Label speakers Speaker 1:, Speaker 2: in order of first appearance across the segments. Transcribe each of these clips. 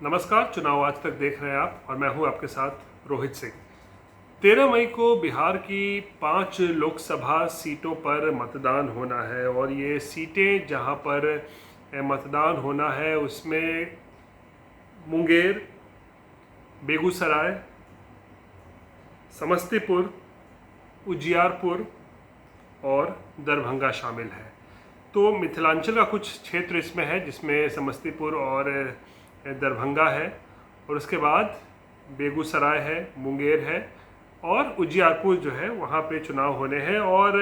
Speaker 1: नमस्कार, चुनाव आज तक देख रहे हैं आप और मैं हूं आपके साथ रोहित सिंह। 13 मई को बिहार की 5 लोकसभा सीटों पर मतदान होना है और ये सीटें जहां पर मतदान होना है उसमें मुंगेर, बेगूसराय, समस्तीपुर, उजियारपुर और दरभंगा शामिल है। तो मिथिलांचल का कुछ क्षेत्र इसमें है जिसमें समस्तीपुर और दरभंगा है और उसके बाद बेगूसराय है, मुंगेर है और उजियारपुर जो है वहाँ पे चुनाव होने हैं। और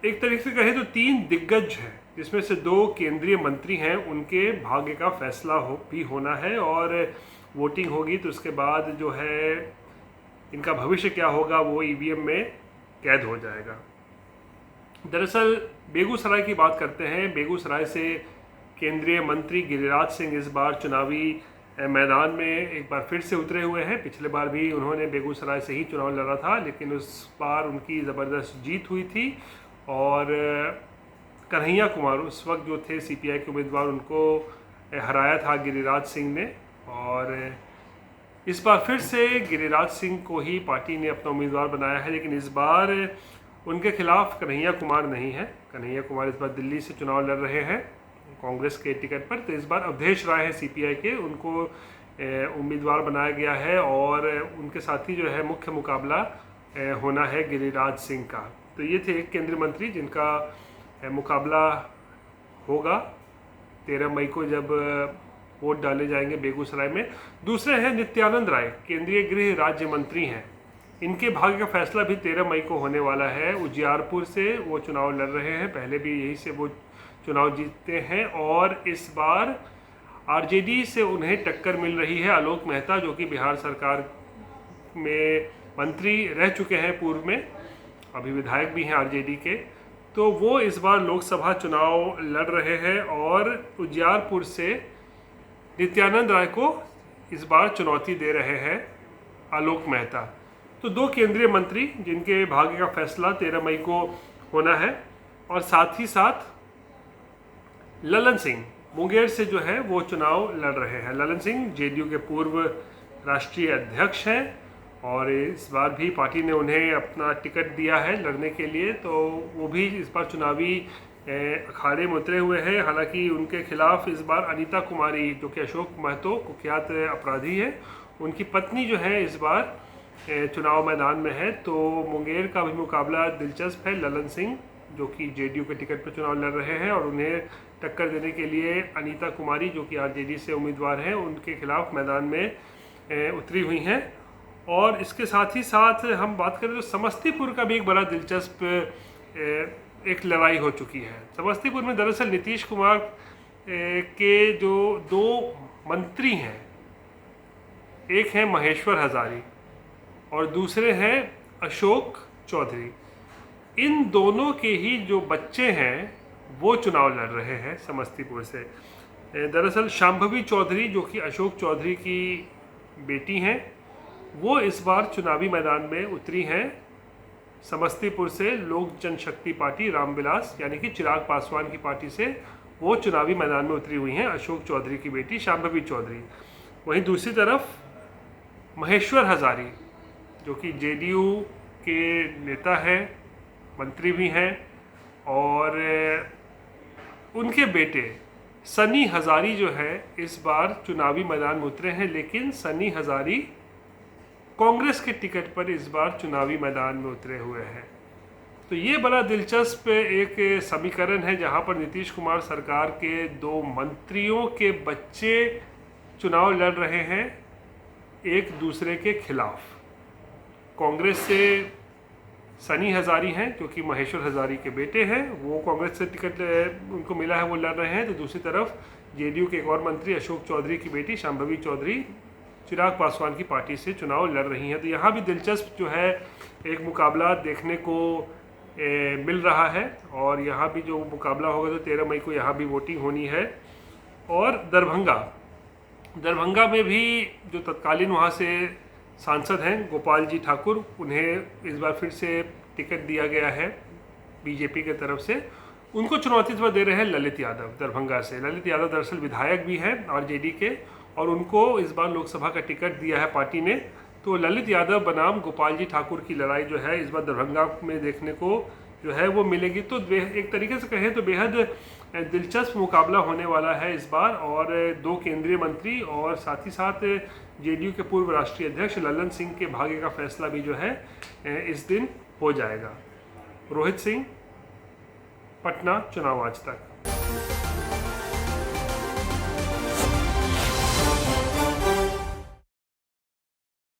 Speaker 1: एक तरीके से कहें तो 3 दिग्गज हैं जिसमें से 2 केंद्रीय मंत्री हैं, उनके भाग्य का फैसला भी होना है और वोटिंग होगी तो उसके बाद जो है इनका भविष्य क्या होगा वो ईवीएम में कैद हो जाएगा। दरअसल बेगूसराय की बात करते हैं। बेगूसराय से केंद्रीय मंत्री गिरिराज सिंह इस बार चुनावी मैदान में एक बार फिर से उतरे हुए हैं। पिछले बार भी उन्होंने बेगूसराय से ही चुनाव लड़ा था, लेकिन उस बार उनकी ज़बरदस्त जीत हुई थी और कन्हैया कुमार उस वक्त जो थे सीपीआई के उम्मीदवार, उनको हराया था गिरिराज सिंह ने। और इस बार फिर से गिरिराज सिंह को ही पार्टी ने अपना उम्मीदवार बनाया है, लेकिन इस बार उनके खिलाफ कन्हैया कुमार नहीं है। कन्हैया कुमार इस बार दिल्ली से चुनाव लड़ रहे हैं कांग्रेस के टिकट पर। तो इस बार अवधेश राय है सीपीआई के, उनको उम्मीदवार बनाया गया है और उनके साथ ही जो है मुख्य मुकाबला होना है गिरिराज सिंह का। तो ये थे एक केंद्रीय मंत्री जिनका मुकाबला होगा 13 मई को जब वोट डाले जाएंगे बेगूसराय में। दूसरे हैं नित्यानंद राय, केंद्रीय गृह राज्य मंत्री हैं। इनके भाग्य का फैसला भी 13 मई को होने वाला है। उजियारपुर से वो चुनाव लड़ रहे हैं, पहले भी यही से वो चुनाव जीतते हैं और इस बार आरजेडी से उन्हें टक्कर मिल रही है। आलोक मेहता जो कि बिहार सरकार में मंत्री रह चुके हैं पूर्व में, अभी विधायक भी हैं आरजेडी के, तो वो इस बार लोकसभा चुनाव लड़ रहे हैं और उजियारपुर से नित्यानंद राय को इस बार चुनौती दे रहे हैं आलोक मेहता। तो 2 केंद्रीय मंत्री जिनके भाग्य का फैसला 13 मई को होना है। और साथ ही साथ ललन सिंह मुंगेर से जो है वो चुनाव लड़ रहे हैं। ललन सिंह जेडीयू के पूर्व राष्ट्रीय अध्यक्ष हैं और इस बार भी पार्टी ने उन्हें अपना टिकट दिया है लड़ने के लिए, तो वो भी इस बार चुनावी अखाड़े में उतरे हुए हैं। हालांकि उनके खिलाफ इस बार अनीता कुमारी जो कि अशोक महतो कुख्यात अपराधी है, उनकी पत्नी जो है इस बार चुनाव मैदान में है। तो मुंगेर का भी मुकाबला दिलचस्प है। ललन सिंह जो कि जेडीयू के टिकट पर चुनाव लड़ रहे हैं और उन्हें टक्कर देने के लिए अनीता कुमारी जो कि आरजेडी से उम्मीदवार हैं, उनके खिलाफ मैदान में उतरी हुई हैं। और इसके साथ ही साथ हम बात करें तो समस्तीपुर का भी एक बड़ा दिलचस्प एक लड़ाई हो चुकी है। समस्तीपुर में दरअसल नीतीश कुमार के जो 2 मंत्री हैं, एक हैं महेश्वर हजारी और दूसरे हैं अशोक चौधरी। इन दोनों के ही जो बच्चे हैं वो चुनाव लड़ रहे हैं समस्तीपुर से। दरअसल शांभवी चौधरी जो कि अशोक चौधरी की बेटी हैं, वो इस बार चुनावी मैदान में उतरी हैं समस्तीपुर से। लोक जनशक्ति पार्टी रामविलास यानी कि चिराग पासवान की पार्टी से वो चुनावी मैदान में उतरी हुई हैं, अशोक चौधरी की बेटी शांभवी चौधरी। वहीं दूसरी तरफ महेश्वर हजारी जो कि जेडीयू के नेता हैं, मंत्री भी हैं और उनके बेटे सनी हजारी जो है इस बार चुनावी मैदान में उतरे हैं, लेकिन सनी हजारी कांग्रेस के टिकट पर इस बार चुनावी मैदान में उतरे हुए हैं। तो ये बड़ा दिलचस्प एक समीकरण है जहां पर नीतीश कुमार सरकार के 2 मंत्रियों के बच्चे चुनाव लड़ रहे हैं एक दूसरे के खिलाफ। कांग्रेस से सनी हजारी हैं जो कि महेश्वर हजारी के बेटे हैं, वो कांग्रेस से टिकट उनको मिला है, वो लड़ रहे हैं। तो दूसरी तरफ जेडीयू के एक और मंत्री अशोक चौधरी की बेटी शांभवी चौधरी चिराग पासवान की पार्टी से चुनाव लड़ रही हैं। तो यहाँ भी दिलचस्प जो है एक मुकाबला देखने को मिल रहा है और यहाँ भी जो मुकाबला होगा तो 13 मई को यहाँ भी वोटिंग होनी है। और दरभंगा में भी जो तत्कालीन वहाँ से सांसद हैं गोपाल जी ठाकुर, उन्हें इस बार फिर से टिकट दिया गया है बीजेपी की तरफ से उनको चुनौती इस बार दे रहे हैं ललित यादव दरभंगा से। ललित यादव दरअसल विधायक भी हैं आरजेडी के, और उनको इस बार लोकसभा का टिकट दिया है पार्टी ने। तो ललित यादव बनाम गोपाल जी ठाकुर की लड़ाई जो है इस बार दरभंगा में देखने को जो है वो मिलेगी। तो एक तरीके से कहें तो बेहद दिलचस्प मुकाबला होने वाला है इस बार, और दो केंद्रीय मंत्री और साथ ही साथ जेडीयू के पूर्व राष्ट्रीय अध्यक्ष ललन सिंह के भाग्य का फैसला भी जो है इस दिन हो जाएगा। रोहित सिंह, पटना, चुनाव आज तक।